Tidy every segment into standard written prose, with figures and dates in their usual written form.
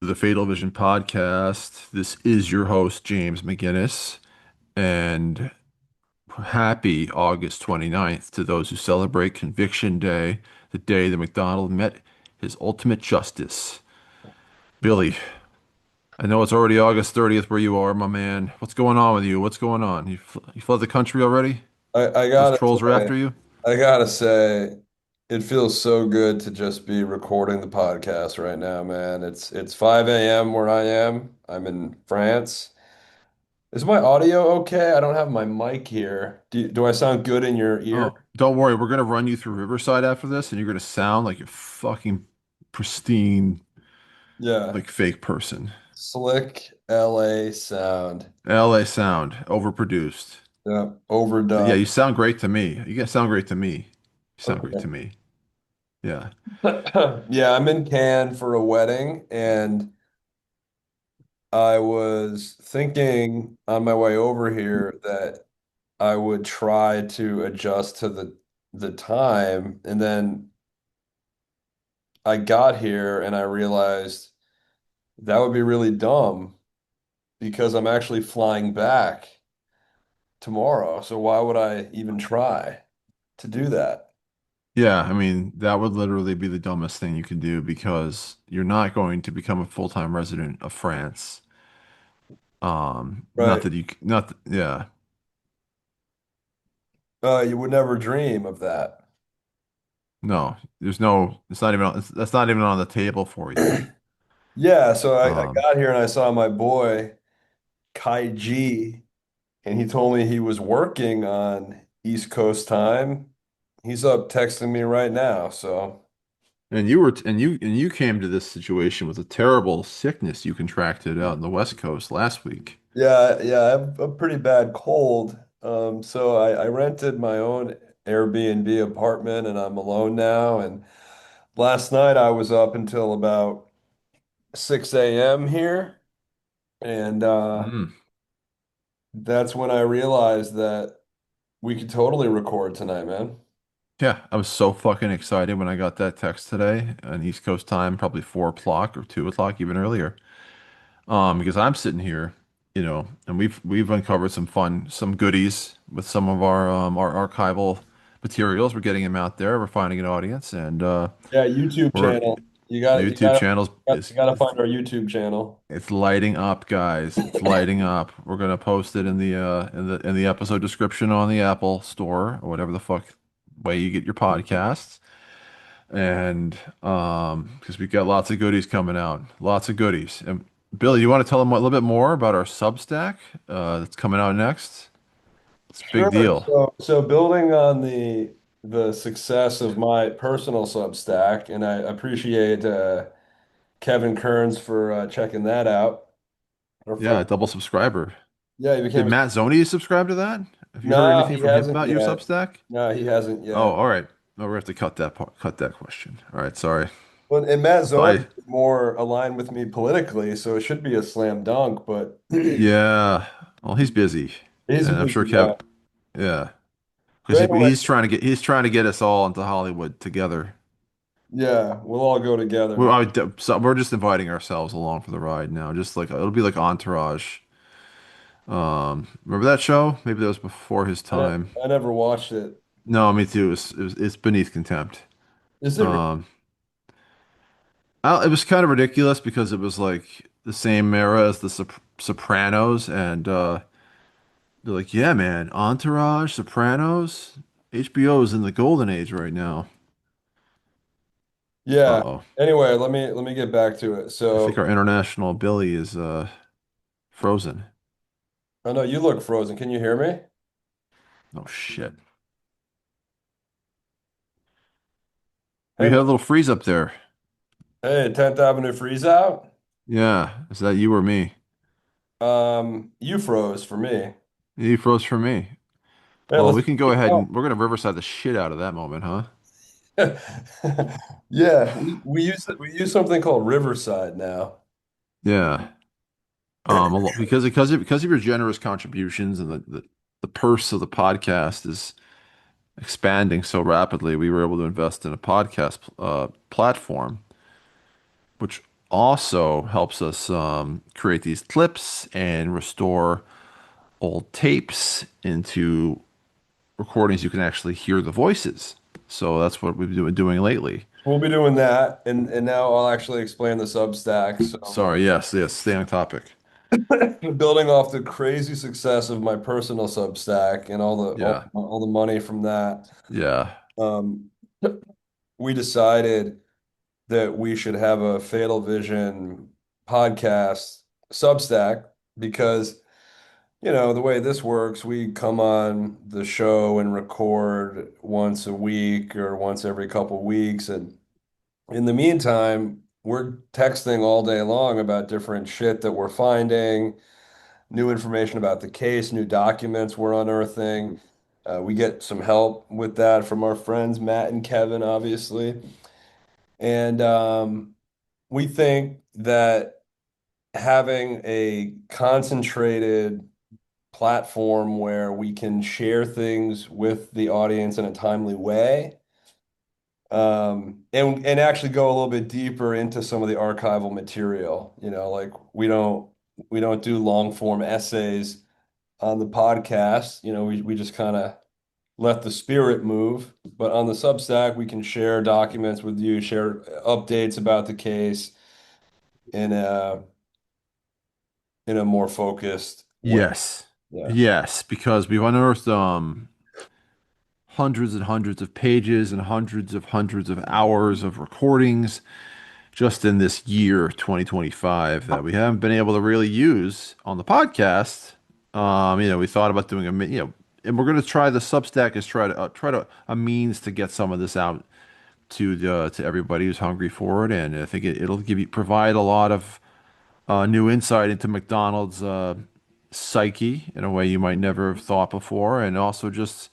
The Fatal Vision podcast. This is your host, James McGinnis, and happy August 29th to those who celebrate Conviction Day, the day that MacDonald met his ultimate justice. Billy, I know it's already August 30th where you are, my man. What's going on with you? What's going on? You fled the country already? I Those gotta trolls are say, after you? I gotta say, it feels so good to just be recording the podcast right now, man. It's 5 a.m. where I am. I'm in France. Is my audio okay? I don't have my mic here. Do I sound good in your ear? Oh, don't worry. We're gonna run you through Riverside after this, and you're gonna sound like a fucking pristine, Yeah. like fake person. Slick LA sound. LA sound, overproduced. Yeah. Yeah, Overdub. you sound great to me. You guys sound great to me. You sound great to Okay. me. Yeah. Yeah, I'm in Cannes for a wedding, and I was thinking on my way over here that I would try to adjust to the time, and then I got here and I realized that would be really dumb because I'm actually flying back tomorrow. So why would I even try to do that? Yeah, I mean, that would literally be the dumbest thing you could do because you're not going to become a full-time resident of France. Not Right. that you, not, yeah, You would never dream of that. no, there's no, it's not even, that's not even on the table for you. Yeah, so I Um, got here and I saw my boy Kai G, and he told me he was working on East Coast time. He's up texting me right now, so. and you came to this situation with a terrible sickness you contracted out in the West Coast last week. Yeah, I have a pretty bad cold. So I rented my own Airbnb apartment and I'm alone now. And last night I was up until about 6 a.m. here. And Mm. that's when I realized that we could totally record tonight, man. Yeah, I was so fucking excited when I got that text today on East Coast time, probably 4 o'clock or 2 o'clock, even earlier. Because I'm sitting here, and we've uncovered some goodies with some of our archival materials. We're getting them out there. We're finding an audience, and Yeah, YouTube we're channel. the YouTube channels You gotta find our YouTube channel. it's lighting up, guys. It's lighting up. We're gonna post it in the episode description on the Apple Store or whatever the fuck way you get your podcasts. And because we got lots of goodies coming out, lots of goodies. And Billy, you want to tell them a little bit more about our Substack that's coming out next? It's a big Sure. deal. So building on the success of my personal Substack, and I appreciate Kevin Kearns for checking that out. Our friend. Yeah, double subscriber. Yeah, he Did became a. Matt Zoni subscribe to that? Have you heard No, anything he from him hasn't about your yet. Substack? No, he hasn't Oh, yet. all right. No, we have to cut that question. All right, sorry. Well, and Matt I thought Zoni is more aligned with me politically, so it should be a slam dunk, but yeah. Well, he's busy, he's a and I'm sure busy Kev. guy. Yeah, because But anyway, he's trying to get us all into Hollywood together. yeah, we'll all go together, We're man. so we're just inviting ourselves along for the ride now. Just like it'll be like Entourage. Remember that show? Maybe that was before his time. I never watched it. No, me too. It's beneath contempt. Is it? Um, it was kind of ridiculous because it was like the same era as the Sopranos, and they're like, "Yeah, man, Entourage, Sopranos, HBO is in the golden age right now." Yeah. Uh-oh. Anyway, let me get back to it. I So think our international Billy is frozen. I know you look frozen. Can you hear me? Oh shit. Hey, We had man. a little freeze up there. Hey, 10th Avenue freeze out. Yeah, is that you or me? You froze for me. You froze for me. Hey, Well, let's we can go keep ahead going. and we're gonna Riverside the shit out of that moment, huh? Yeah, we use something called Riverside now. Yeah. Because of your generous contributions and the purse of the podcast is expanding so rapidly, we were able to invest in a podcast platform, which also helps us create these clips and restore old tapes into recordings you can actually hear the voices. So that's what we've been doing lately. We'll be doing that, and now I'll actually explain the Substack. So, Sorry, yes, yes, stay on topic. building off the crazy success of my personal Substack and Yeah, all the money from that, yeah, um, we decided that we should have a Fatal Vision podcast Substack because, the way this works, we come on the show and record once a week or once every couple weeks. And in the meantime, we're texting all day long about different shit that we're finding, new information about the case, new documents we're unearthing. We get some help with that from our friends, Matt and Kevin, obviously. And we think that having a concentrated platform where we can share things with the audience in a timely way, and actually go a little bit deeper into some of the archival material. Like we don't do long form essays on the podcast. We just kind of let the spirit move. But on the Substack, we can share documents with you, share updates about the case in a more focused way. yes, Yeah. yes, because we've unearthed hundreds and hundreds of pages and hundreds of hours of recordings just in this year 2025 that we haven't been able to really use on the podcast. We thought about doing and we're going to try the Substack is try to a means to get some of this out to everybody who's hungry for it, and I think it'll provide a lot of new insight into MacDonald's psyche in a way you might never have thought before, and also just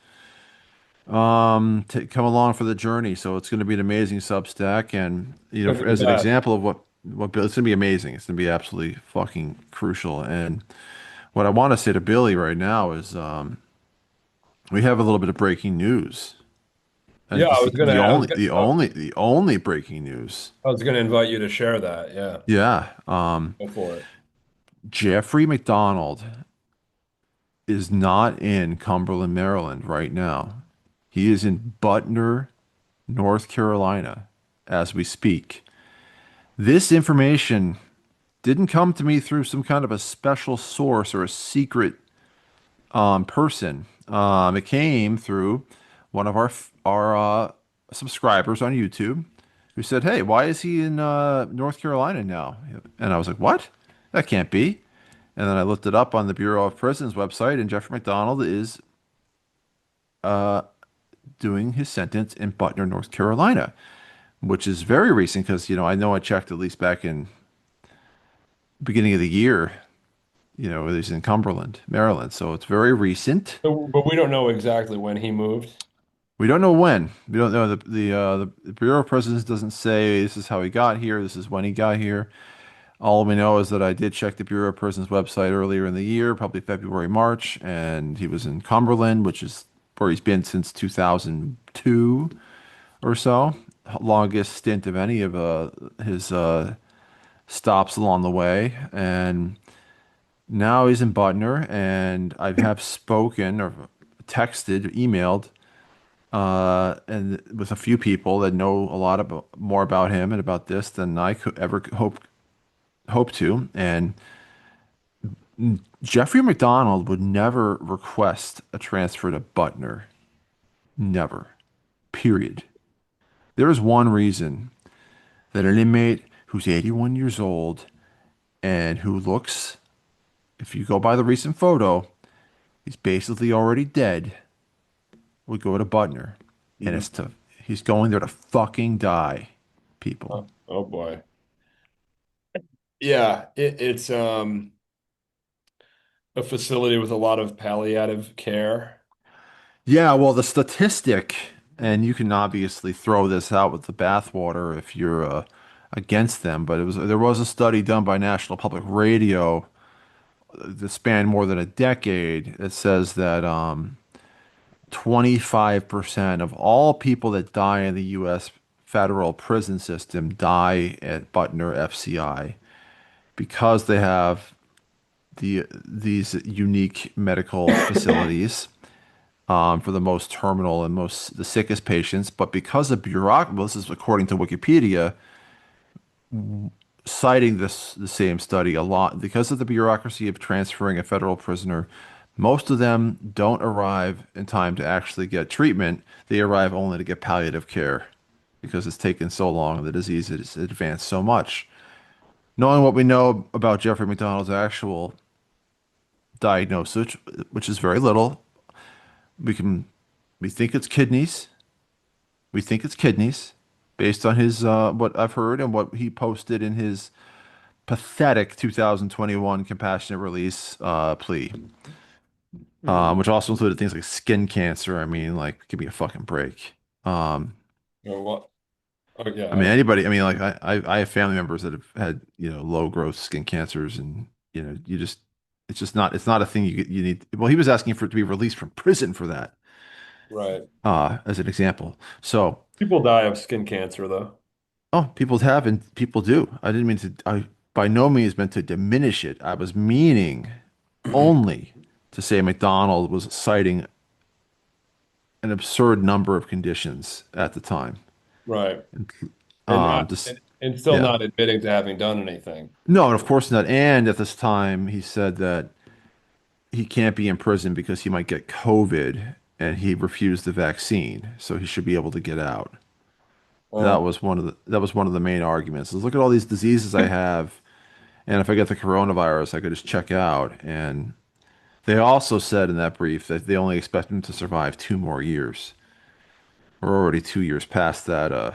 to come along for the journey. So it's going to be an amazing Substack, and Gonna be the as an best. example of it's going to be amazing. It's going to be absolutely fucking crucial. And what I want to say to Billy right now is, we have a little bit of breaking news, Yeah, and it's I the only breaking news. was gonna invite you to share that. Yeah, Yeah, go for it. Jeffrey MacDonald is not in Cumberland, Maryland right now. He is in Butner, North Carolina, as we speak. This information didn't come to me through some kind of a special source or a secret person. It came through one of our subscribers on YouTube who said, "Hey, why is he in North Carolina now?" And I was like, "What? That can't be." And then I looked it up on the Bureau of Prisons website, and Jeffrey MacDonald is doing his sentence in Butner, North Carolina, which is very recent because I know I checked at least back in beginning of the year. He's in Cumberland, Maryland, so it's very recent. But we don't know exactly when he moved. We don't know when. We don't know the Bureau of Prisons doesn't say this is how he got here. This is when he got here. All we know is that I did check the Bureau of Prisons website earlier in the year, probably February, March, and he was in Cumberland, which is where he's been since 2002 or so. Longest stint of any of his stops along the way. And now he's in Butner, and I have spoken or texted, emailed, and with a few people that know a lot about more about him and about this than I could ever hope to. And Jeffrey MacDonald would never request a transfer to Butner. Never. Period. There is one reason that an inmate who's 81 years old and who looks, if you go by the recent photo, he's basically already dead, would go to Butner. And Mhm. he's going there to fucking die, people. Oh boy. Yeah, it's a facility with a lot of palliative care. Yeah, well, the statistic, and you can obviously throw this out with the bathwater if you're against them, but there was a study done by National Public Radio that spanned more than a decade that says that 25% of all people that die in the U.S. federal prison system die at Butner FCI because they have these unique medical facilities for the most terminal and most the sickest patients. But because of bureaucracy, well, this is according to Wikipedia, citing this the same study a lot because of the bureaucracy of transferring a federal prisoner. Most of them don't arrive in time to actually get treatment. They arrive only to get palliative care because it's taken so long. The disease has advanced so much. Knowing what we know about Jeffrey McDonald's actual diagnosis, which is very little, we can we think it's kidneys. We think it's kidneys based on his what I've heard and what he posted in his pathetic 2021 compassionate release plea, Hmm. which also included things like skin cancer. I mean, like, give me a fucking break. Um, Oh, what? Oh, yeah. I mean, anybody. I mean, like, I have family members that have had low growth skin cancers, and you just it's not a thing you need. Well, he was asking for it to be released from prison for that, Right. as an example. So, People die of skin cancer, though. oh, people have and people do. I didn't mean to. I by no means meant to diminish it. I was meaning only to say McDonald was citing an absurd number of conditions at the time. Right. And not Just and still yeah, not admitting to having done anything. no, and of course not. And at this time, he said that he can't be in prison because he might get COVID, and he refused the vaccine, so he should be able to get out. Oh, That was one of the main arguments. Is look at all these diseases I have, and if I get the coronavirus, I could just check out. And they also said in that brief that they only expect him to survive 2 more years. We're already 2 years past that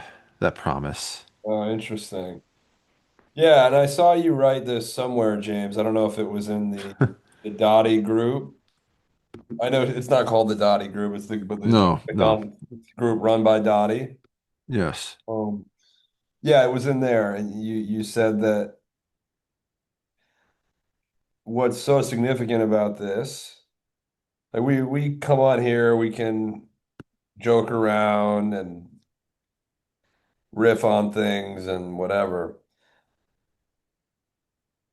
promise. interesting. Yeah, and I saw you write this somewhere, James. I don't know if it was in the Dottie group. I know it's not called the Dottie group. It's the No, no. McDonald group run by Dottie. Yes. Um, yeah, it was in there, and you said that what's so significant about this, like we come on here, we can joke around and riff on things and whatever.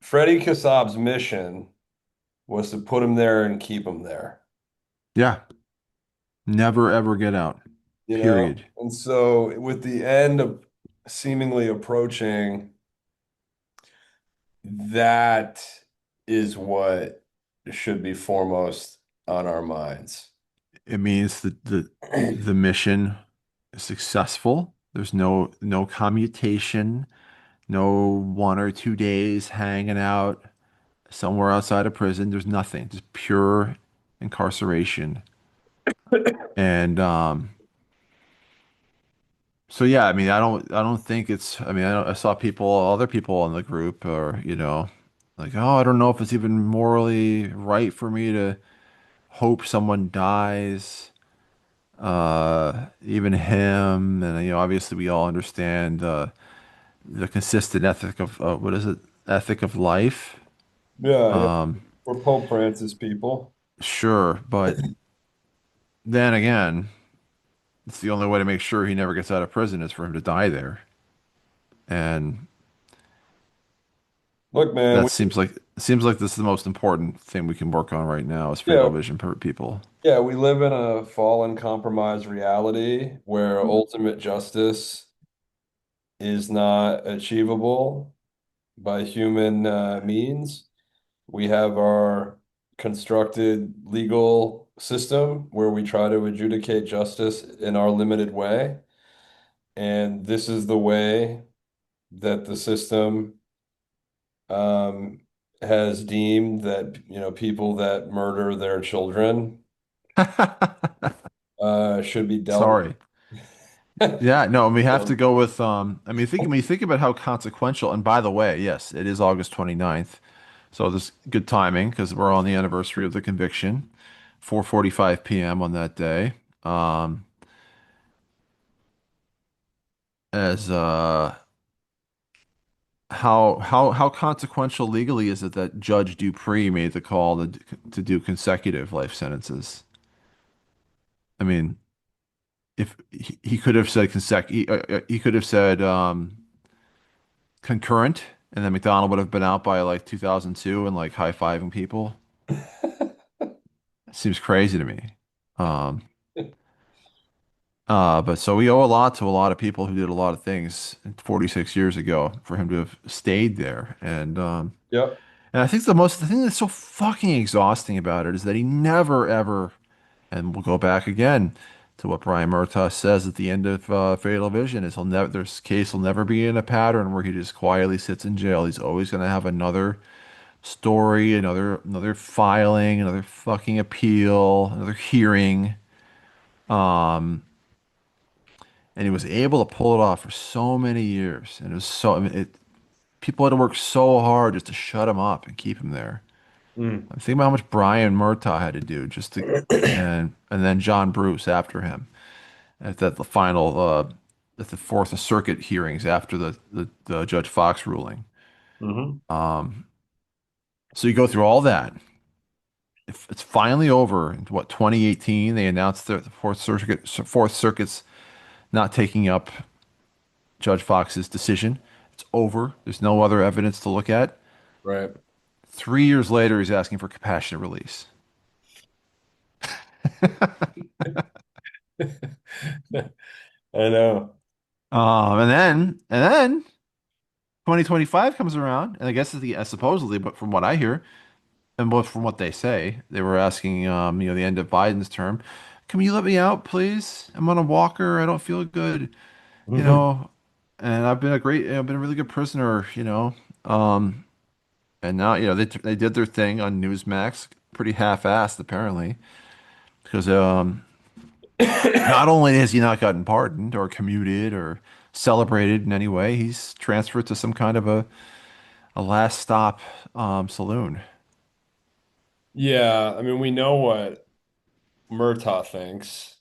Freddie Kassab's mission was to put him there and keep him there, Yeah. Never ever get out. you know? Period. And so with the end of seemingly approaching, that is what should be foremost on our minds. It means that the mission is successful. There's no commutation, no 1 or 2 days hanging out somewhere outside of prison. There's nothing. Just pure incarceration. And so yeah, I mean, I don't think it's. I mean, I saw other people in the group, or like, oh, I don't know if it's even morally right for me to hope someone dies. Even him, and obviously we all understand the consistent ethic of what is it? Ethic of life. Yeah, yeah. We're Pope Francis people. Sure, but then again, it's the only way to make sure he never gets out of prison is for him to die there, and Look, man, that seems like this is the most important thing we can work on right now is yeah, fatal vision per people. yeah, we live in a fallen, compromised reality where ultimate justice is not achievable by human means. We have our constructed legal system where we try to adjudicate justice in our limited way. And this is the way that the system um, has deemed that, people that murder their children should be dealt Sorry. with. Yeah, no, we have to Um, go with I mean think when you think about how consequential, and by the way, yes, it is August 29th. So this good timing because we're on the anniversary of the conviction, 4:45 p.m. on that day. Um as how consequential legally is it that Judge Dupree made the call to do consecutive life sentences? I mean, if he could have said he could have said concurrent, and then MacDonald would have been out by like 2002 and like high-fiving people. It seems crazy to me. Um, but so we owe a lot to a lot of people who did a lot of things 46 years ago for him to have stayed there. Yep. And I think the thing that's so fucking exhausting about it is that he never ever, and we'll go back again to what Brian Murtaugh says at the end of Fatal Vision is he'll never, this case will never be in a pattern where he just quietly sits in jail. He's always going to have another story, another filing, another fucking appeal, another hearing. And he was able to pull it off for so many years. And it was so, I mean, people had to work so hard just to shut him up and keep him there. Mm. I'm thinking about how much Brian Murtaugh had to do just to, and then John Bruce after him at the final, at the Fourth Circuit hearings after the Judge Fox ruling. Hmm. So you go through all that. If it's finally over in what 2018, they announced that the Fourth Circuit's not taking up Judge Fox's decision. It's over. There's no other evidence to look at. Right. 3 years later, he's asking for compassionate release. I know. And then 2025 comes around, and I guess it's supposedly, but from what I hear and both from what they say, they were asking, the end of Biden's term, can you let me out, please? I'm on a walker. I don't feel good, you Mhm. know, and I've been a really good prisoner, um, and now, they did their thing on Newsmax, pretty half-assed apparently, because not only has he not gotten pardoned or commuted or celebrated in any way, he's transferred to some kind of a last stop saloon. Yeah, I mean, we know what Murtaugh thinks.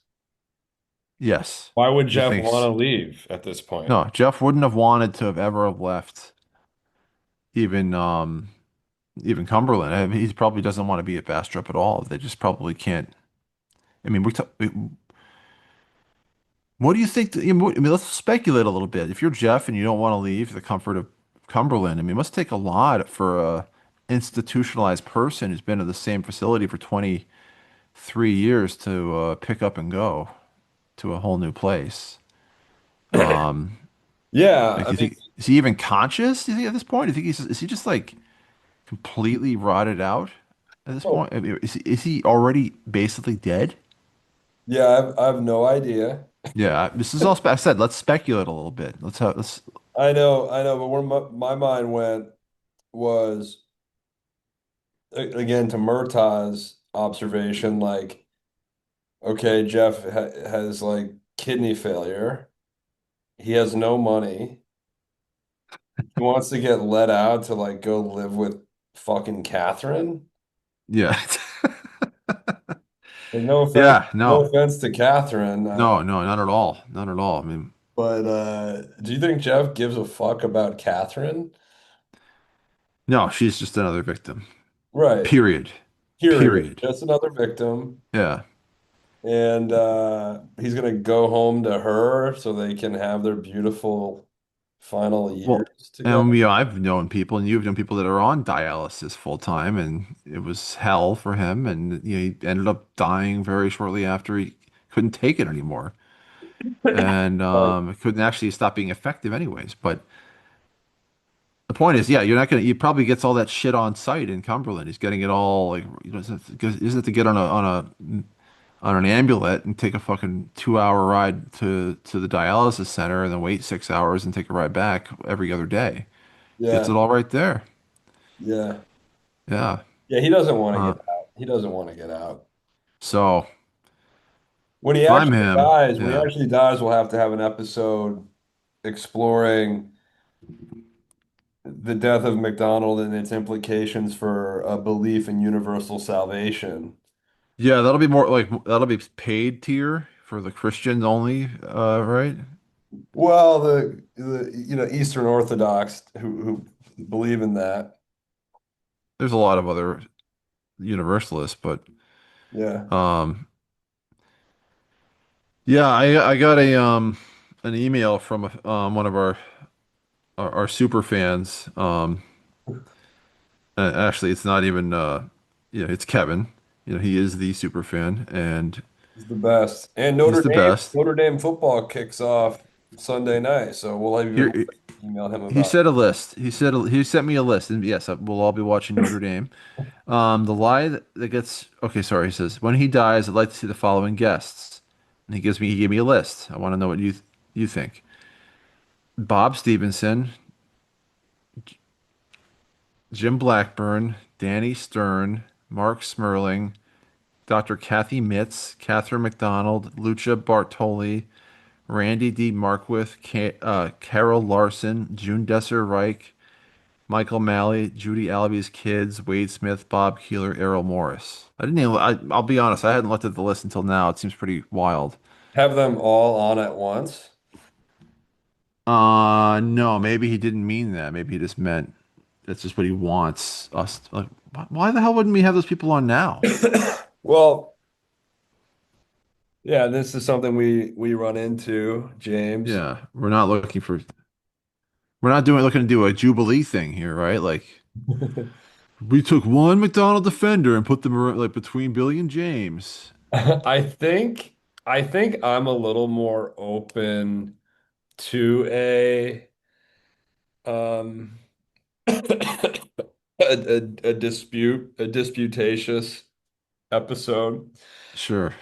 Yes, Why would he Jeff want thinks to leave at this point? no. Jeff wouldn't have wanted to have ever have left even even Cumberland. I mean, he probably doesn't want to be at Bastrop at all. They just probably can't. I mean, what do you think? I mean, let's speculate a little bit. If you're Jeff and you don't want to leave the comfort of Cumberland, I mean, it must take a lot for a institutionalized person who's been at the same facility for 23 years to pick up and go to a whole new place. Yeah, Like, I do you mean, think is he even conscious? Do you think at this point? Do you think is he just like completely rotted out at this oh, point? I mean, is he already basically dead? yeah, I have no idea. Yeah, this is all I said. Let's speculate a little bit. Let's. I know, but where my mind went was again to Murtaugh's observation, like, okay, Jeff ha has like kidney failure. He has no money. He wants to get let out to like go live with fucking Catherine. Yeah. Like, Yeah, no no. offense to Catherine, No, no, not at all. Not at all. I mean, but do you think Jeff gives a fuck about Catherine? no, she's just another victim. Right. Period. Period. Period. Just another victim. Yeah. And he's gonna go home to her so they can have their beautiful final Well, years together. and I've known people, and you've known people that are on dialysis full time, and it was hell for him, and he ended up dying very shortly after he couldn't take it anymore, and Right. it couldn't actually stop being effective anyways. But the point is, yeah, you're not gonna. He probably gets all that shit on site in Cumberland. He's getting it all like, isn't it to get on an ambulance and take a fucking 2 hour ride to the dialysis center and then wait 6 hours and take a ride back every other day. Gets Yeah. it all right there. Yeah. Yeah. Yeah, he doesn't want to Uh, get out. He doesn't want to get out. so When if I'm him, When he yeah. actually dies, we'll have to have an episode exploring the death of MacDonald and its implications for a belief in universal salvation. Yeah, that'll be more like that'll be paid tier for the Christians only, right? Well, the Eastern Orthodox who believe in that. There's a lot of other universalists, but Yeah. um Yeah, I got a an email from one of our super fans. Actually, it's not even yeah, it's Kevin. You know, he is the super fan, and He's the best. And he's the best. Notre Dame football kicks off Sunday night, so we'll have even more Here, to email him he about. said a list. He sent me a list, and yes, we'll all be watching Notre Dame. The lie that gets okay. Sorry, he says when he dies, I'd like to see the following guests, and he gave me a list. I want to know what you think. Bob Stevenson, Jim Blackburn, Danny Stern, Mark Smirling, Dr. Kathy Mitz, Catherine MacDonald, Lucia Bartoli, Randy D. Marquith, Carol Larson, June Desser Reich, Michael Malley, Judy Alby's kids, Wade Smith, Bob Keeler, Errol Morris. I didn't even, I'll be honest, I hadn't looked at the list until now. It seems pretty wild. Have them all on at once. No, maybe he didn't mean that. Maybe he just meant that's just what he wants us. Like, why the hell wouldn't we have those people on now? Well, yeah, this is something we run into, James. Yeah, we're not doing looking to do a Jubilee thing here, right? Like we took one McDonald defender and put them like between Billy and James. I think I think I'm a little more open to um a a disputatious episode. Sure.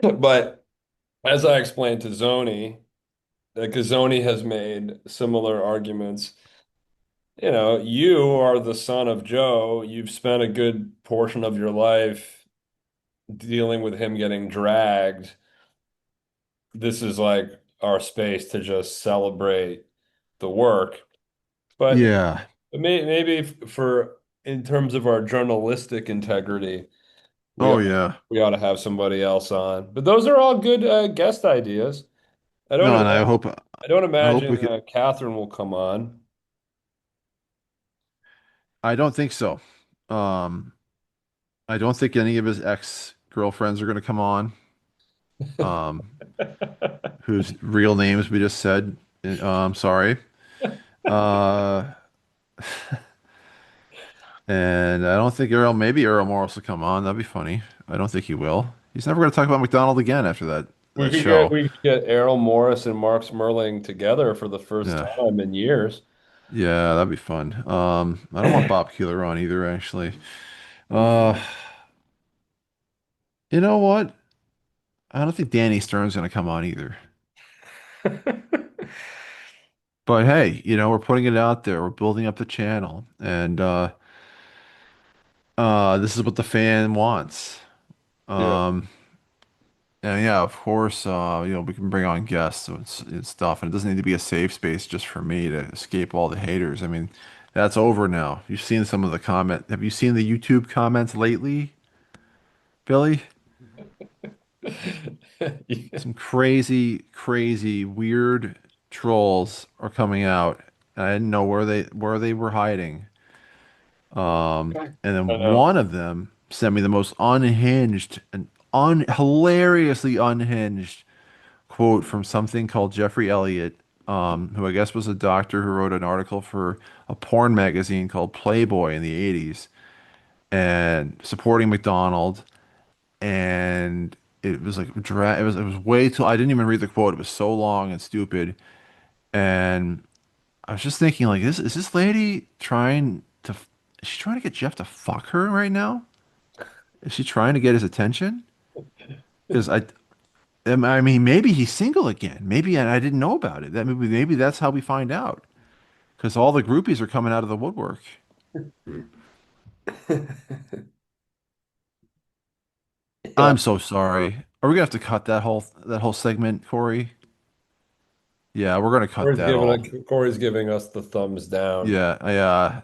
But as I explained to Zoni, because Zoni has made similar arguments. You know, you are the son of Joe. You've spent a good portion of your life dealing with him getting dragged. This is like our space to just celebrate the work. But Yeah. maybe for in terms of our journalistic integrity, we Oh ought, yeah. we ought to have somebody else on. But those are all good guest ideas. I don't No, and I don't I hope we imagine could. Catherine will come on. I don't think so. Um, I don't think any of his ex-girlfriends are going to come on. Um, whose real names we just said. Sorry. Uh, and I don't think maybe Earl Morris will come on. That'd be funny. I don't think he will. He's never going to talk about McDonald again after that show. We could get Errol Morris and Mark Smirling together for the first Yeah. time in years. Yeah, that'd be fun. I don't want Bob Keeler on either, actually. Uh, you know what? I don't think Danny Stern's going to come on either. But hey, we're putting it out there. We're building up the channel, and this is what the fan wants. Yeah. Um, and yeah, of course, we can bring on guests and stuff, and it doesn't need to be a safe space just for me to escape all the haters. I mean, that's over now. You've seen some of the comment. Have you seen the YouTube comments lately, Billy? Some crazy, crazy, weird trolls are coming out. I didn't know where they were hiding. And I then know. one of them sent me the most unhinged and hilariously unhinged quote from something called Jeffrey Elliott, who I guess was a doctor who wrote an article for a porn magazine called Playboy in the 80s and supporting McDonald. And it was like it was way too. I didn't even read the quote. It was so long and stupid. And I was just thinking, like, is this lady trying to? Is she trying to get Jeff to fuck her right now? Is she trying to get his attention? Because I mean, maybe he's single again. Maybe and I didn't know about it. That maybe that's how we find out. Because all the groupies are coming out of the woodwork. Yeah. I'm so sorry. Are we gonna have to cut that whole segment, Corey? Yeah, we're gonna cut that all. Corey's giving us the thumbs down. Yeah, yeah.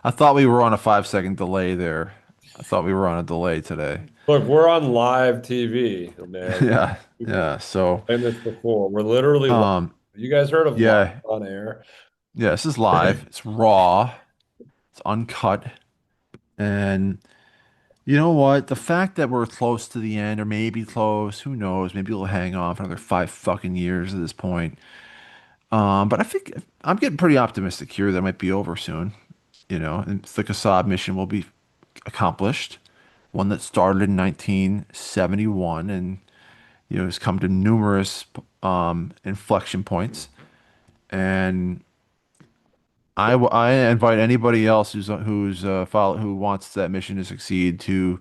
I thought we were on a 5 second delay there. I thought we were on a delay today. Look, we're on live TV, man. Yeah, We've yeah. So, done this before. We're literally live. um, You guys heard of live yeah, on air? yeah. This is live. It's raw. It's uncut, and You know what? The fact that we're close to the end, or maybe close, who knows? Maybe we'll hang on for another 5 fucking years at this point. But I think I'm getting pretty optimistic here that it might be over soon. And the Kassab mission will be accomplished. One that started in 1971 and has come to numerous inflection points. And I invite anybody else who wants that mission to succeed to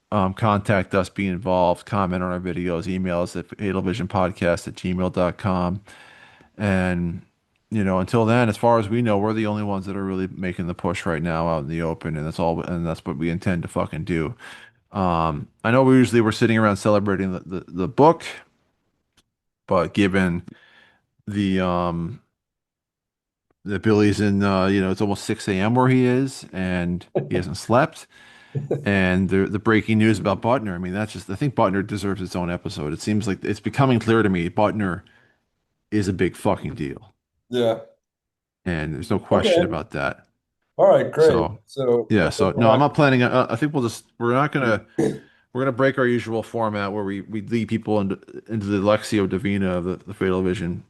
contact us, be involved, comment on our videos, email us at fatalvisionpodcast@gmail.com. And until then, as far as we know, we're the only ones that are really making the push right now out in the open, and that's what we intend to fucking do. I know we're sitting around celebrating the book, but given the Billy's in it's almost 6 a.m. where he is, and he hasn't slept. And the breaking news about Butner, I mean, I think Butner deserves its own episode. It seems like it's becoming clear to me Butner is a big fucking deal. Yeah. And there's no question Okay. about that. All right, great. So, So yeah, I guess so we're no, I'm not. not planning. I think we're gonna break our usual format where we lead people into the Lexio Divina of the Fatal Vision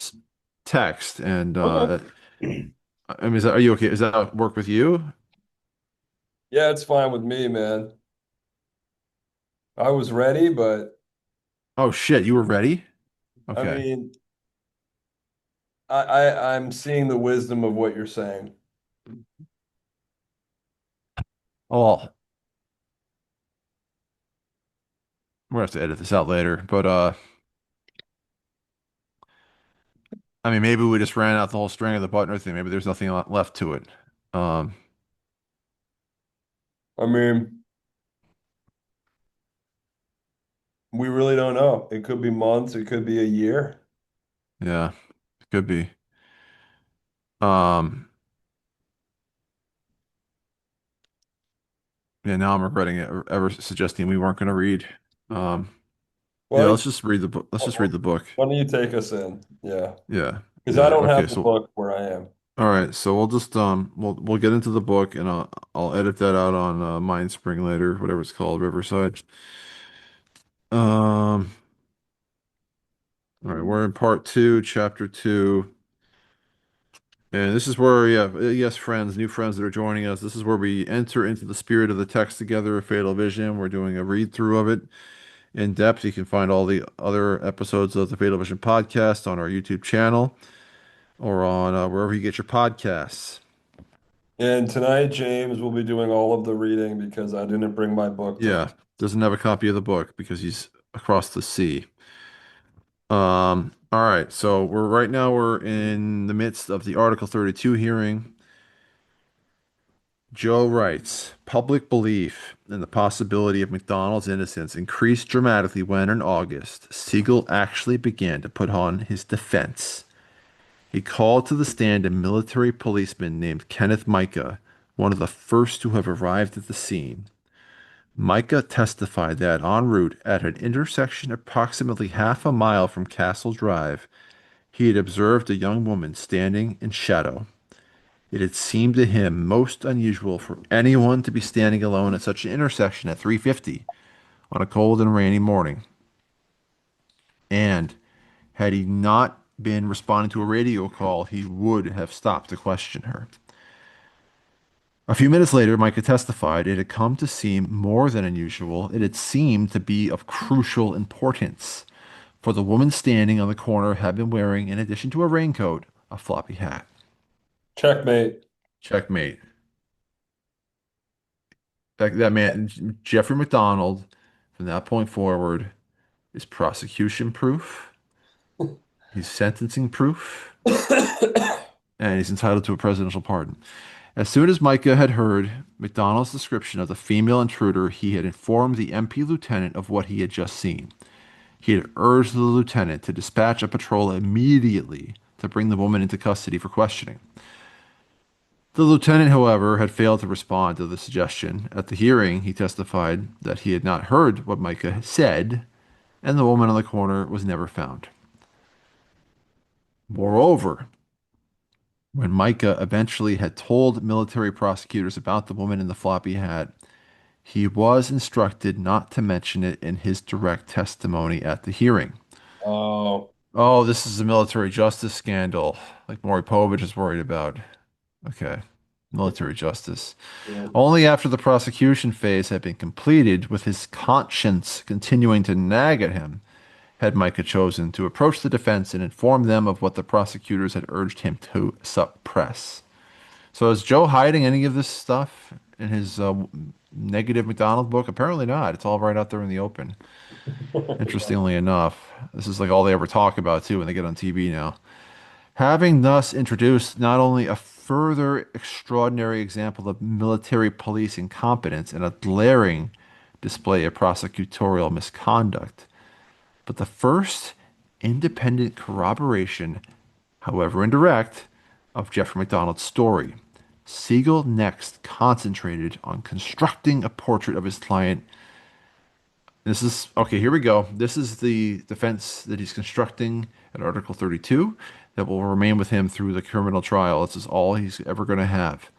s- text. And Okay. I mean, are you okay? Does that work with you? Yeah, it's fine with me, man. I was ready, but Oh shit, you were ready? I Okay. mean, I'm seeing the wisdom of what you're saying. Oh, well, we're gonna have to edit this out later, but I mean, maybe we just ran out the whole string of the Butner thing. Maybe there's nothing left to it. Um, I mean, we really don't know. It could be months, it could be a year. yeah, it could be. Um, yeah, now I'm regretting it ever suggesting we weren't going to read. Um, Why yeah, don't let's just read the book. Let's just read the book. why don't you take us in? Yeah, Yeah, because I yeah. don't Okay, have the so book where I am. all right, so we'll get into the book, and I'll edit that out on Mindspring later, whatever it's called, Riverside. Um, all right, we're in part two, chapter two. And this is where, yeah, yes, friends, new friends that are joining us. This is where we enter into the spirit of the text together, Fatal Vision. We're doing a read through of it in depth. You can find all the other episodes of the Fatal Vision podcast on our YouTube channel or on wherever you get your podcasts. And tonight, James will be doing all of the reading because I didn't bring my book tonight. Yeah, doesn't have a copy of the book because he's across the sea. All right, so we're in the midst of the Article 32 hearing. Joe writes, public belief in the possibility of MacDonald's innocence increased dramatically when, in August, Siegel actually began to put on his defense. He called to the stand a military policeman named Kenneth Micah, one of the first to have arrived at the scene. Micah testified that en route at an intersection approximately half a mile from Castle Drive, he had observed a young woman standing in shadow. It had seemed to him most unusual for anyone to be standing alone at such an intersection at 3:50 on a cold and rainy morning. And had he not been responding to a radio call, he would have stopped to question her. A few minutes later, Micah testified it had come to seem more than unusual. It had seemed to be of crucial importance, for the woman standing on the corner had been wearing, in addition to a raincoat, a floppy hat. Checkmate. Checkmate. That man, Jeffrey MacDonald, from that point forward, is prosecution proof, he's sentencing proof, and he's entitled to a presidential pardon. As soon as Micah had heard MacDonald's description of the female intruder, he had informed the MP lieutenant of what he had just seen. He had urged the lieutenant to dispatch a patrol immediately to bring the woman into custody for questioning. The lieutenant, however, had failed to respond to the suggestion. At the hearing, he testified that he had not heard what Micah said, and the woman on the corner was never found. Moreover, when Micah eventually had told military prosecutors about the woman in the floppy hat, He was instructed not to mention it in his direct testimony at the hearing. Oh, Oh, this is a military justice scandal, like Maury Povich is worried about. Okay, military justice. yeah. Only after the prosecution phase had been completed, with his conscience continuing to nag at him, had Micah chosen to approach the defense and inform them of what the prosecutors had urged him to suppress. So is Joe hiding any of this stuff in his negative MacDonald book? Apparently not. It's all right out there in the open. Interestingly enough, this is like all they ever talk about too when they get on TV now. Having thus introduced not only a further extraordinary example of military police incompetence and a glaring display of prosecutorial misconduct, but the first independent corroboration, however indirect, of Jeffrey MacDonald's story. Siegel next concentrated on constructing a portrait of his client. This is okay, here we go. This is the defense that he's constructing at Article 32 that will remain with him through the criminal trial. This is all he's ever going to have.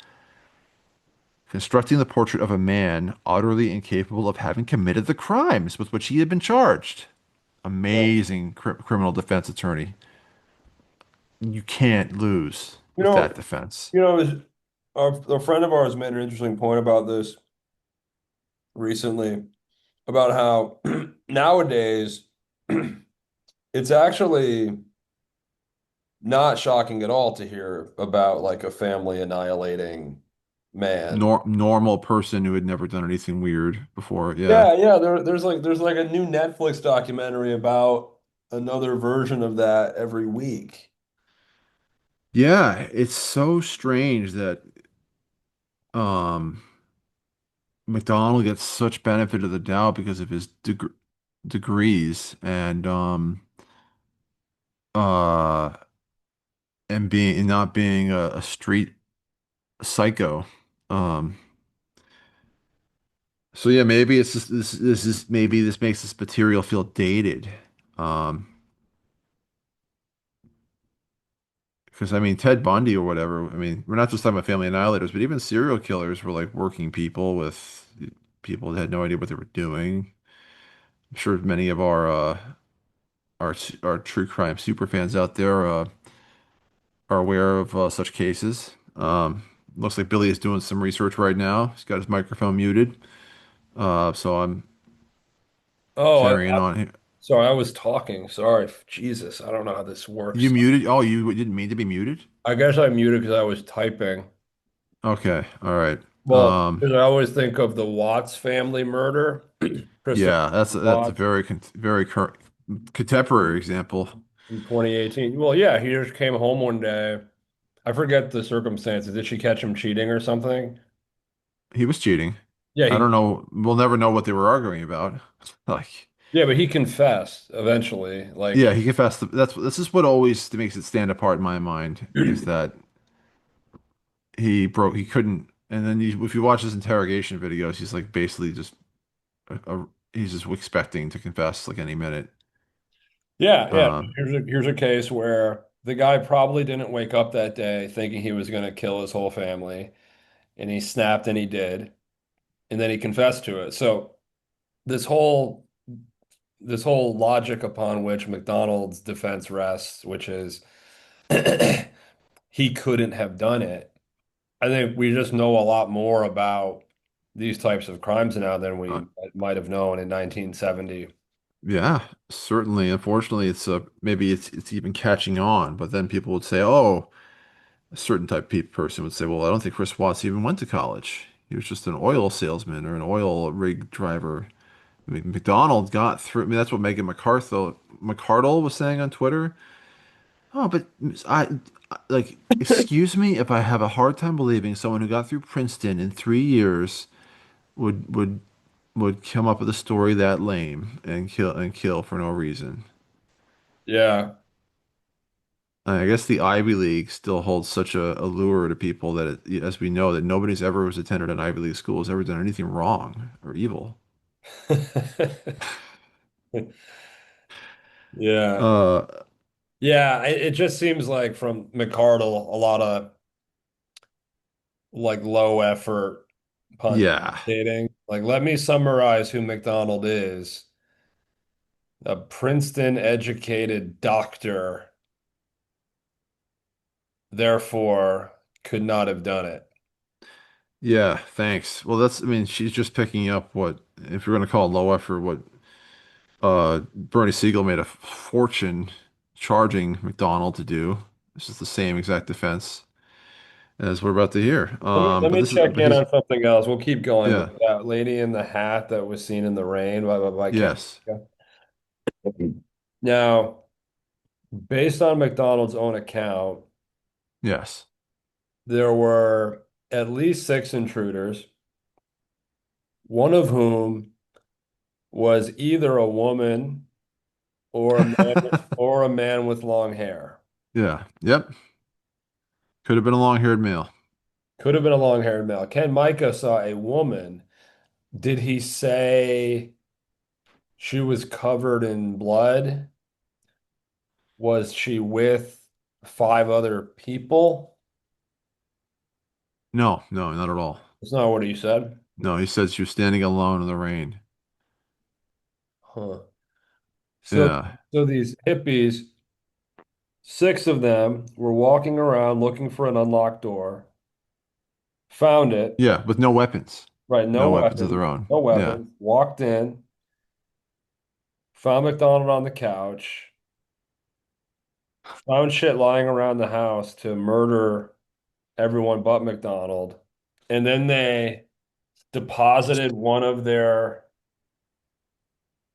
Constructing the portrait of a man utterly incapable of having committed the crimes with which he had been charged. Amazing criminal defense attorney. You can't lose You with that know, defense. a friend of ours made an interesting point about this recently, about how nowadays it's actually not shocking at all to hear about like a family annihilating man. Normal person who had never done anything weird before. Yeah. Yeah, yeah, there's like a new Netflix documentary about another version of that every week. Yeah, it's so strange that um McDonald gets such benefit of the doubt because of his degrees uh and being and not being a street psycho. Um so yeah, maybe it's just this is maybe this makes this material feel dated. Um because I mean Ted Bundy or whatever, I mean, we're not just talking about family annihilators, but even serial killers were like working people with people that had no idea what they were doing. I'm sure many of our true crime super fans out there are aware of such cases. Looks like Billy is doing some research right now. He's got his microphone muted. So I'm Oh, carrying on here. sorry, I was talking. Sorry. Jesus, I don't know how this You works. muted? Oh, you didn't mean to be muted? I guess I muted because I was typing. Okay, all right. Well, because I always think of the Watts family murder, Christopher Yeah, that's a Watts very very current contemporary example. in 2018. Well, yeah, he just came home one day. I forget the circumstances. Did she catch him cheating or something? He was cheating. Yeah, I don't know. We'll never know what they were arguing about. Like, but he confessed eventually. yeah, Like, he confessed. That's this is what always makes it stand apart in my mind is that he couldn't, and then if you watch his interrogation videos, he's like basically just he's just expecting to confess like any minute. yeah, yeah. Um, Here's a case where the guy probably didn't wake up that day thinking he was going to kill his whole family, and he snapped and he did, and then he confessed to it. So this whole this whole logic upon which McDonald's defense rests, which is he couldn't have done it. I think we just know a lot more about these types of crimes now than uh, we might have known in 1970. yeah, certainly. Unfortunately, maybe it's even catching on, but then people would say, oh, a certain type of person would say, well, I don't think Chris Watts even went to college. He was just an oil salesman or an oil rig driver. I mean, McDonald got through. I mean, that's what Megan McCardle was saying on Twitter. Oh, but like, excuse me if I have a hard time believing someone who got through Princeton in 3 years would would come up with a story that lame and kill for no reason. Yeah. I guess the Ivy League still holds such a allure to people that, as we know, that nobody's ever was attended an Ivy League school has ever done anything wrong or evil. Yeah. Uh, Yeah, it just seems like from McCardle, a lot of like low effort yeah, pontificating. Like, let me summarize who MacDonald is. A Princeton educated doctor, therefore could not have done it. Yeah, thanks. Well, that's, I mean, she's just picking up what, if you're going to call it low effort, what Bernie Siegel made a fortune charging McDonald to do. This is the same exact defense as we're about to hear. Let But me this is, check but in he's, on something else. We'll keep going, but yeah, that lady in the hat that was seen in the rain by Ken. yes, Now, based on McDonald's own account, yes. there were at least six intruders, one of whom was either a woman or a man with long hair. Yeah, yep. Could have been a long-haired male. Could have been a long-haired male. Ken Micah saw a woman. Did he say she was covered in blood? Was she with five other people? No, no, not at all. That's not what he said. No, he said she was standing alone in the rain. Huh. So, Yeah, so these hippies, six of them were walking around looking for an unlocked door, found it, yeah, with no weapons. right? No No weapons of weapons, their own. no Yeah. weapons, walked in, found McDonald on the couch, found shit lying around the house to murder everyone but McDonald. And then they deposited one of their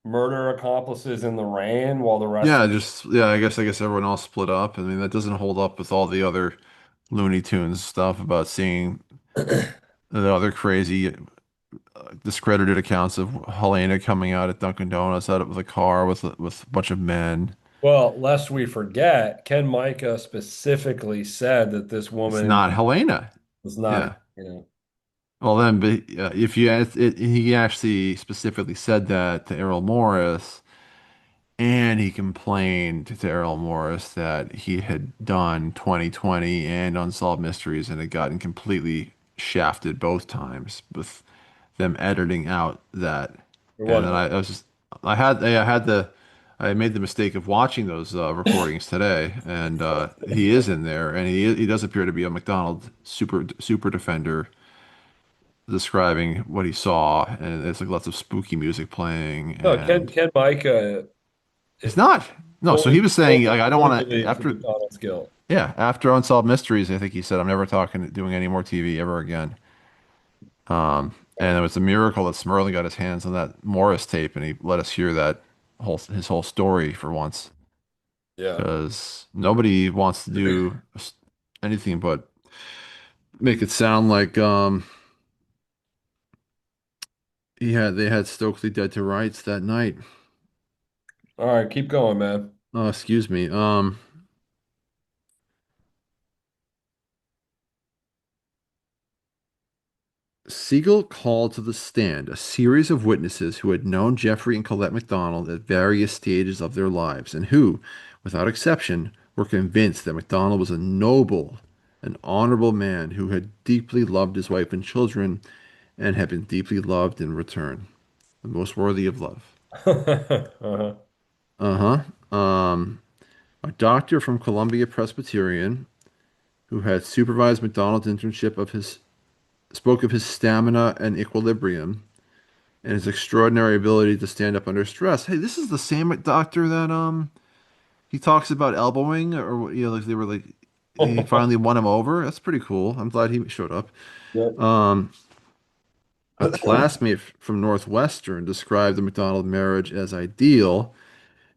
murder accomplices in the rain while the rest Yeah, of just yeah, I guess everyone else split up. I mean, that doesn't hold up with all the other Looney Tunes stuff about seeing the other crazy discredited accounts of Helena coming out at Dunkin' Donuts out of the car with a bunch of men. Well, lest we forget, Ken Micah specifically said that this It's woman not Helena. was not, Yeah. Well, then, but if you ask it, he actually specifically said that to Errol Morris. And he complained to Errol Morris that he had done 2020 and Unsolved Mysteries and had gotten completely shafted both times with them editing out that. it And then wasn't. I was just, I made the mistake of watching those recordings today, and he is in there, and he does appear to be a McDonald super defender describing what he saw, and it's like lots of spooky music playing, No, Ken and Ken Micah he's not. No, so he was saying like I don't fully want to believes in after McDonald's guilt. yeah, after Unsolved Mysteries, I think he said I'm never talking doing any more TV ever again. And it was a miracle that Smurley got his hands on that Morris tape and he let us hear that his whole story for once Yeah. because nobody wants to do anything but make it sound like they had Stokely dead to rights that night. All right, keep going, man. Oh, excuse me. Siegel called to the stand a series of witnesses who had known Jeffrey and Colette MacDonald at various stages of their lives and who, without exception, were convinced that MacDonald was a noble and honorable man who had deeply loved his wife and children and had been deeply loved in return, the most worthy of love. Uh-huh. Uh-huh. A doctor from Columbia Presbyterian who had supervised MacDonald's internship of his spoke of his stamina and equilibrium and his extraordinary ability to stand up under stress. Hey, this is the same doctor that he talks about elbowing or like they were like he finally won him over. That's pretty cool. I'm glad he showed up. Yep. A classmate from Northwestern described the McDonald marriage as ideal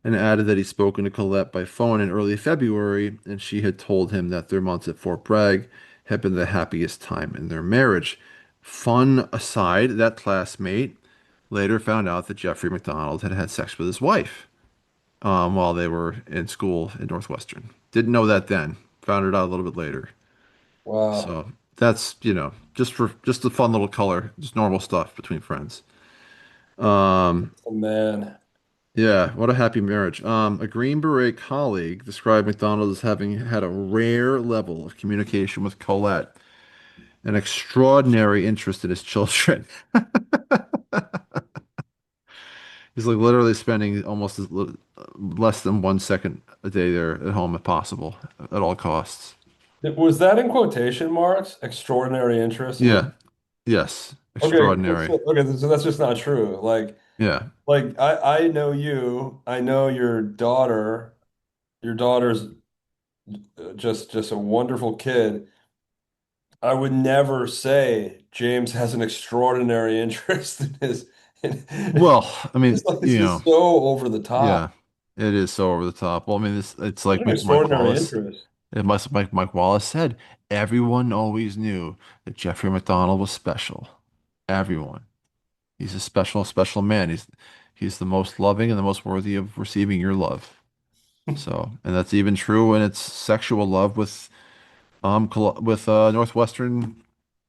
and added that he'd spoken to Colette by phone in early February and she had told him that their months at Fort Bragg had been the happiest time in their marriage. Fun aside, that classmate later found out that Jeffrey McDonald had had sex with his wife while they were in school at Northwestern. Didn't know that then. Found it out a little bit later. Wow. So that's, just a fun little color, just normal stuff between friends. Oh, man. Yeah, what a happy marriage. A Green Beret colleague described McDonald as having had a rare level of communication with Colette, an extraordinary interest in his children. He's like literally spending almost less than 1 second a day there at home if possible, at all costs. Was that in quotation marks? Extraordinary interest in Yeah. the. Yes. Okay, cool. Extraordinary. So that's just not true. Yeah. I know you. I know your daughter. Your daughter's just a wonderful kid. I would never say James has an extraordinary interest in his. Well, I mean, It's just so over the top. yeah, it is so over the top. Well, I mean, it's What like an Mike extraordinary Wallace. interest. It must like Mike Wallace said. Everyone always knew that Jeffrey MacDonald was special. Everyone. He's a special, special man. He's the most loving and the most worthy of receiving your love. So, and that's even true when it's sexual love with Northwestern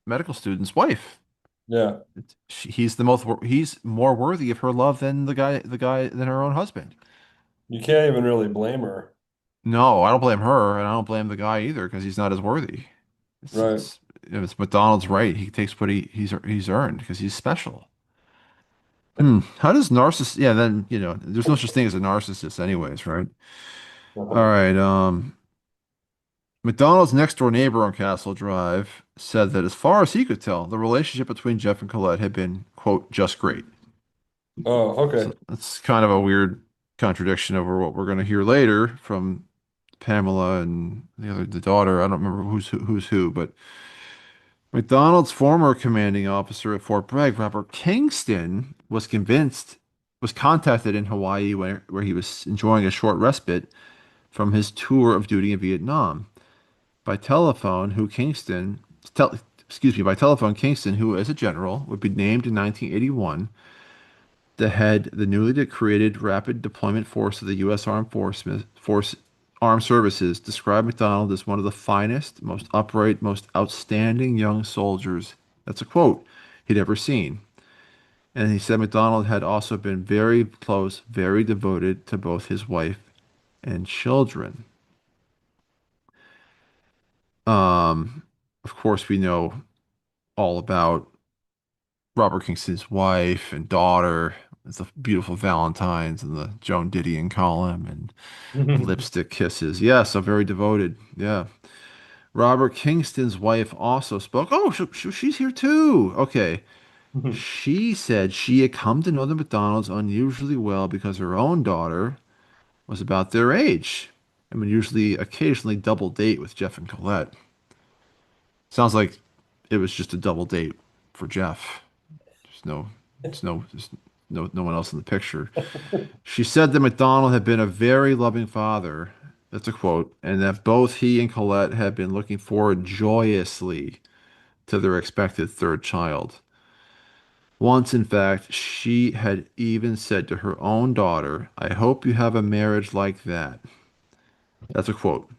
medical student's wife. Yeah, He's more worthy of her love than the guy than her own husband. you can't even really blame her, No, I don't blame her, and I don't blame the guy either because he's not as worthy. It's right? it's it's McDonald's right. He takes what he's earned because he's special. How does narcissist? Yeah, then there's no such thing as a narcissist, anyways, right? All Uh-huh. right. McDonald's next door neighbor on Castle Drive said that as far as he could tell, the relationship between Jeff and Colette had been, quote, just great. Oh, So okay. that's kind of a weird contradiction over what we're going to hear later from Pamela and the daughter. I don't remember who's who, but McDonald's former commanding officer at Fort Bragg, Robert Kingston, was contacted in Hawaii where he was enjoying a short respite from his tour of duty in Vietnam. By telephone, by telephone, Kingston, who as a general would be named in 1981 to head the newly created Rapid Deployment Force of the U.S. Armed Services, described McDonald as one of the finest, most upright, most outstanding young soldiers. That's a quote he'd ever seen. And he said McDonald had also been very close, very devoted to both his wife and children. Um, of course, we know all about Robert Kingston's wife and daughter, the beautiful Valentines and the Joan Didion column and lipstick kisses. Yeah, so very devoted. Yeah. Robert Kingston's wife also spoke. Oh, she's here too. Okay. She said she had come to know the McDonald's unusually well because her own daughter was about their age and would usually occasionally double date with Jeff and Colette. Sounds like it was just a double date for Jeff. There's no, there's no one else in the picture. She said that MacDonald had been a very loving father. That's a quote, and that both he and Colette had been looking forward joyously to their expected third child. Once, in fact, she had even said to her own daughter, I hope you have a marriage like that. That's a quote.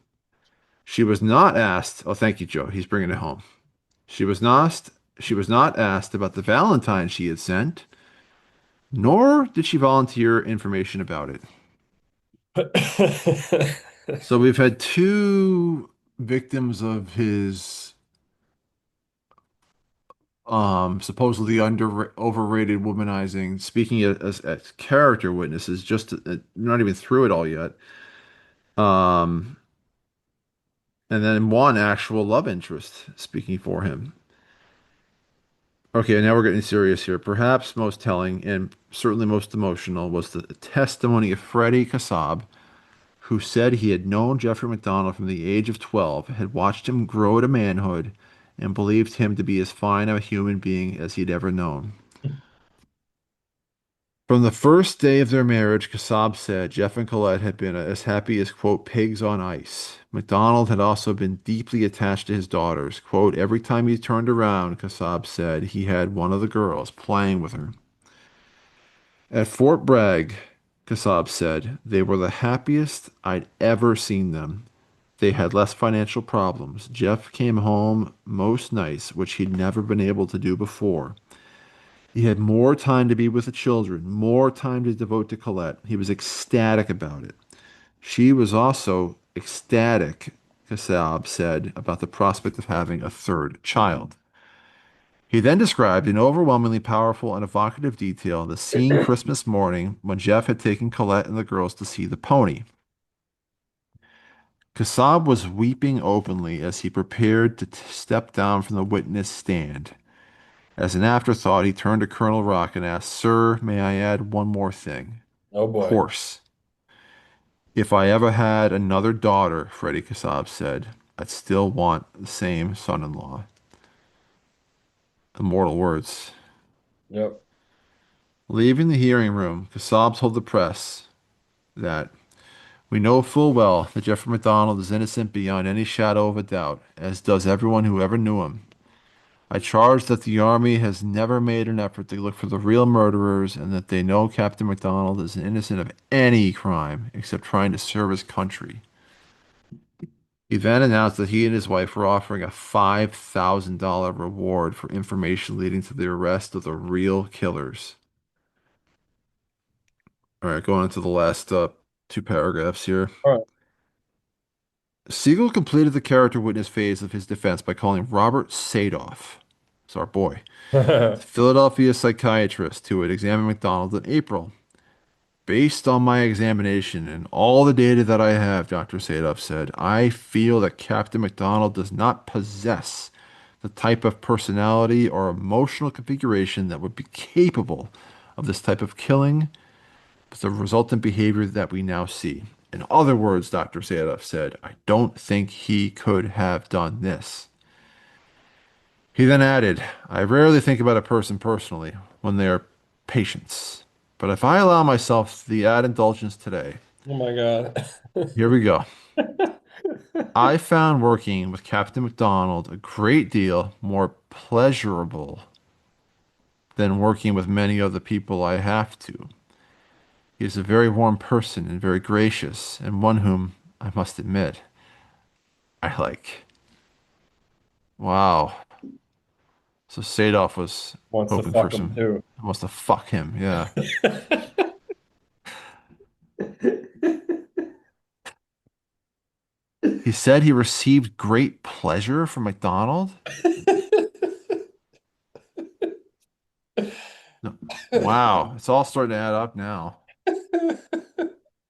She was not asked, oh, thank you, Joe. He's bringing it home. She was not asked about the Valentine she had sent, nor did she volunteer information about it. So we've had two victims of his supposedly overrated womanizing speaking as character witnesses, just not even through it all yet. Um, and then one actual love interest speaking for him. Okay, now we're getting serious here. Perhaps most telling and certainly most emotional was the testimony of Freddie Kassab, who said he had known Jeffrey McDonald from the age of 12, had watched him grow to manhood, and believed him to be as fine a human being as he'd ever known. From the first day of their marriage, Kassab said Jeff and Colette had been as happy as, quote, pigs on ice. McDonald had also been deeply attached to his daughters. Quote, every time he turned around, Kassab said, he had one of the girls playing with her. At Fort Bragg, Kassab said, they were the happiest I'd ever seen them. They had less financial problems. Jeff came home most nights, which he'd never been able to do before. He had more time to be with the children, more time to devote to Colette. He was ecstatic about it. She was also ecstatic, Kassab said, about the prospect of having a third child. He then described in overwhelmingly powerful and evocative detail the scene Christmas morning when Jeff had taken Colette and the girls to see the pony. Kassab was weeping openly as he prepared to step down from the witness stand. As an afterthought, he turned to Colonel Rock and asked, Sir, may I add one more thing? Oh Of boy. course. If I ever had another daughter, Freddie Kassab said, I'd still want the same son-in-law. Immortal words. Yep. Leaving the hearing room, Kassab told the press that we know full well that Jeffrey MacDonald is innocent beyond any shadow of a doubt, as does everyone who ever knew him. I charge that the Army has never made an effort to look for the real murderers and that they know Captain MacDonald is innocent of any crime except trying to serve his country. He then announced that he and his wife were offering a $5,000 reward for information leading to the arrest of the real killers. All right, going into the last two paragraphs here. All Siegel completed the character witness phase of his defense by calling Robert Sadoff, it's our boy, right. the Philadelphia psychiatrist who had examined MacDonald in April. Based on my examination and all the data that I have, Dr. Sadoff said, I feel that Captain MacDonald does not possess the type of personality or emotional configuration that would be capable of this type of killing, but the resultant behavior that we now see. In other words, Dr. Sadoff said, I don't think he could have done this. He then added, I rarely think about a person personally when they are patients. But if I allow myself the ad indulgence today, Oh my God. here we go. I found working with Captain MacDonald a great deal more pleasurable than working with many of the people I have to. He is a very warm person and very gracious, and one whom, I must admit, I like. Wow. So Sadov was Wants to hoping for fuck him some, too. wants to fuck him, yeah. He said he received great pleasure from MacDonald. No. Wow, it's all starting to add up now.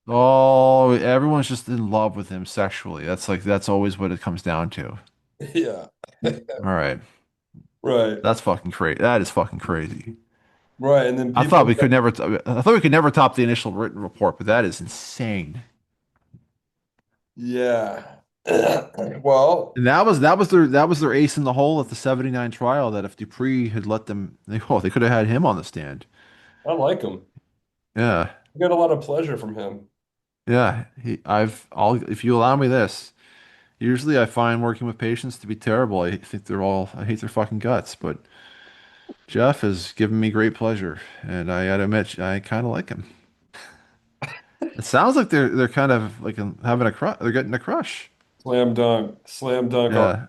Oh, everyone's just in love with him sexually. That's always what it comes down to. Yeah. All right. Right. That's fucking crazy. That is fucking crazy. Right. And then I thought people, we could never I thought we could never top the initial written report, but that is insane. yeah. Well, And that was their ace in the hole at the 79 trial that if Dupree had let them they could have had him on the stand. I like him. Yeah. I get a lot of pleasure from him. Yeah. I'll if you allow me this. Usually I find working with patients to be terrible. I hate their fucking guts, but Jeff has given me great pleasure, and I gotta admit, I kind of like him. It sounds like they're kind of like having a crush. They're getting a crush. Slam dunk. Slam dunk. Yeah,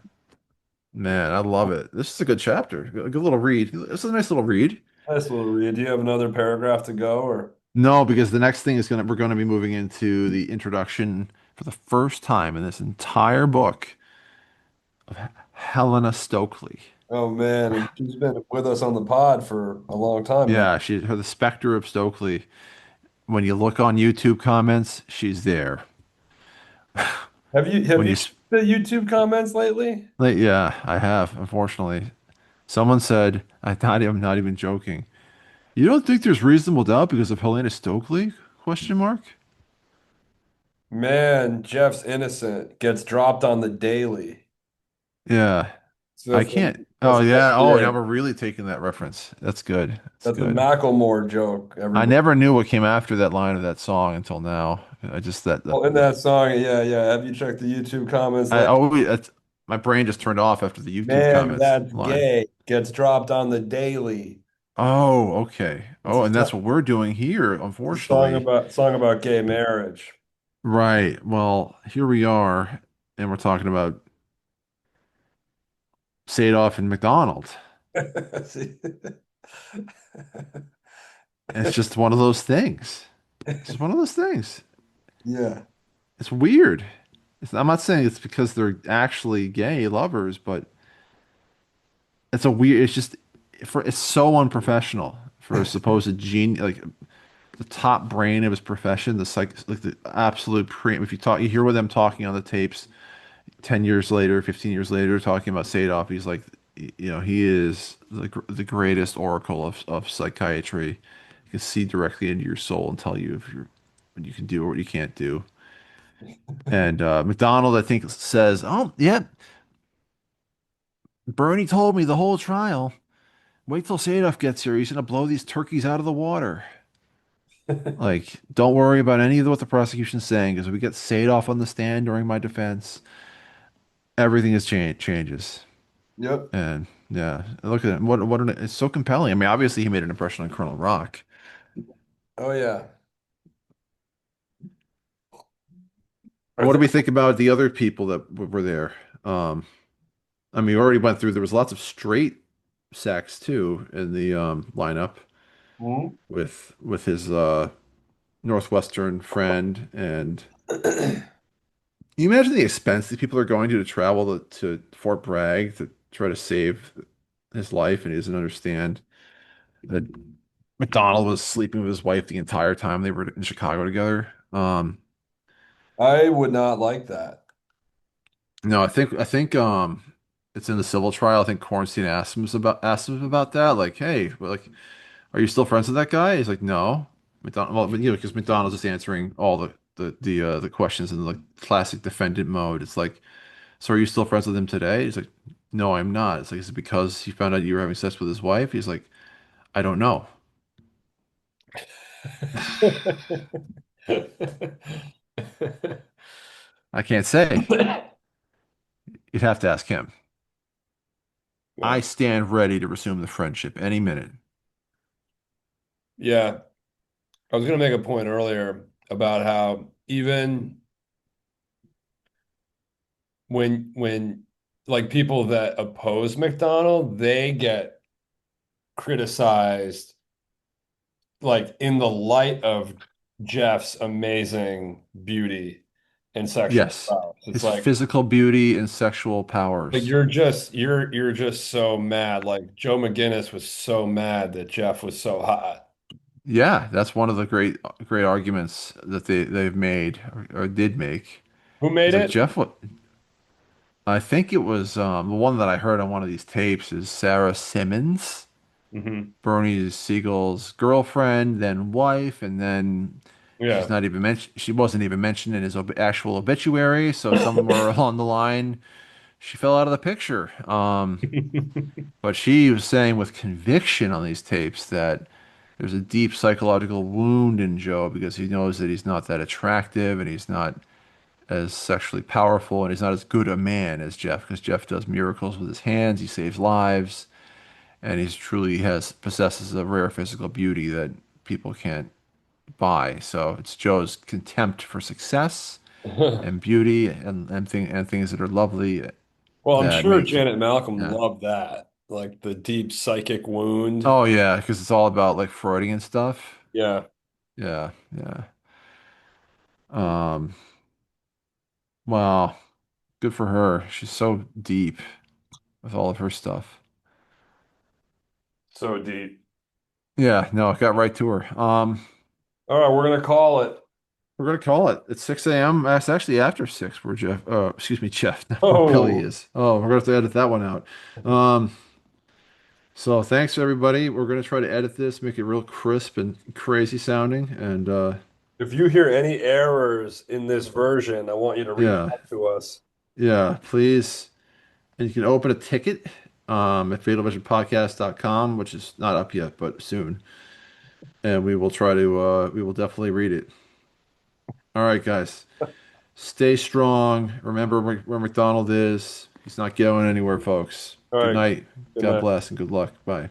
man, I love it. This is a good chapter. Good little read. This is a nice little read. Nice little read. Do you have another paragraph to go or? No, because the next thing is we're gonna be moving into the introduction for the first time in this entire book of Helena Stokely. Oh man, and she's been with us on the pod for a long time now. Yeah, the Spectre of Stokely. When you look on YouTube comments, she's there. Have When you you checked the YouTube comments lately? Like, yeah, I have, unfortunately. Someone said, I'm not even joking. You don't think there's reasonable doubt because of Helena Stokely? Question mark. Man, Jeff's innocent. Gets dropped on the daily. Yeah, So I can't. that's Oh the yeah. Oh, now idea. we're really taking that reference. That's good. That's That's a good. Macklemore joke, I everybody. never knew what came after that line of that song until now. I just Well, in that song, yeah, yeah. Have you checked the YouTube comments I lately? always my brain just turned off after the YouTube Man, comments that's line. gay. Gets dropped on the daily. Oh, okay. It's Oh, a, and that's so- what we're doing here, it's a song unfortunately. about gay marriage. Right. Well, here we are, and we're talking about Sadov and McDonald. See? And it's just one of those things. It's just one of those things. Yeah. It's weird. I'm not saying it's because they're actually gay lovers, but it's a weird. It's just it's so unprofessional for a supposed genius, like the top brain of his profession, like the absolute pre. If you talk, you hear with them talking on the tapes 10 years later, 15 years later, talking about Sadov. He's like, he is the greatest oracle of psychiatry. He can see directly into your soul and tell you if you're what you can do or what you can't do. And MacDonald, I think, says, "Oh, yeah, Bernie told me the whole trial. Wait till Sadov gets here. He's gonna blow these turkeys out of the water. Like, don't worry about any of what the prosecution's saying, because if we get Sadov on the stand during my defense, everything changes." Yep. And yeah, look at it. It's so compelling. I mean, obviously he made an impression on Colonel Rock. Oh yeah. I What do think we think about the other people that were there? Um, I mean, we already went through. There was lots of straight sacks too in the lineup Mhm. with his Northwestern friend. And can you imagine the expense these people are going to travel to Fort Bragg to try to save his life, and he doesn't understand that McDonald was sleeping with his wife the entire time they were in Chicago together. I would not like that. No, I think it's in the civil trial. I think Kornstein asked him about that. Like, hey, like, are you still friends with that guy? He's like, no. McDonald, well, but, because McDonald's just answering all the questions in the classic defendant mode. It's like, so are you still friends with him today? He's like, no, I'm not. It's like, is it because he found out you were having sex with his wife? He's like, I don't know. I can't say. You'd have to ask him. I Yeah. stand ready to resume the friendship any minute. Yeah. I was going to make a point earlier about how even when like people that oppose McDonald, they get criticized like in the light of Jeff's amazing beauty and sexual Yes, prowess. It's his like physical beauty and sexual powers. you're just so mad. Like Joe McGinnis was so mad that Jeff was so hot. Yeah, that's one of the great arguments that they've made or did make. Who made It's like it? Jeff. I think it was the one that I heard on one of these tapes is Sarah Simmons, Hmm. Bernie Siegel's girlfriend, then wife, and then she's Yeah. not even mentioned. She wasn't even mentioned in his actual obituary. So somewhere along the line, she fell out of the picture. But she was saying with conviction on these tapes that there's a deep psychological wound in Joe because he knows that he's not that attractive and he's not as sexually powerful and he's not as good a man as Jeff because Jeff does miracles with his hands, he saves lives, and he's truly has possesses a rare physical beauty that people can't buy. So it's Joe's contempt for success and beauty and things that are lovely Well, I'm that sure make Janet Malcolm yeah. loved that, like the deep psychic wound. Oh yeah, because it's all about like Freudian stuff. Yeah. Yeah, yeah. Um, wow, good for her. She's so deep with all of her stuff. So deep. Yeah, no, it got right to her. All right, we're gonna call it. We're gonna call it. It's 6 a.m. It's actually after 6 where Jeff, excuse me, Jeff, where Billy Oh, is. Oh, we're gonna have to edit that one out. Um, so thanks everybody. We're gonna try to edit this, make it real crisp and crazy sounding. And if you hear any errors in this version, I want you to reach yeah, out to us. yeah, please. And you can open a ticket at fatalvisionpodcast.com, which is not up yet, but soon. And we will definitely read it. All right, guys. Stay strong. Remember where McDonald is. He's not going anywhere, folks. All Good right. night. Good God night. bless and good luck. Bye.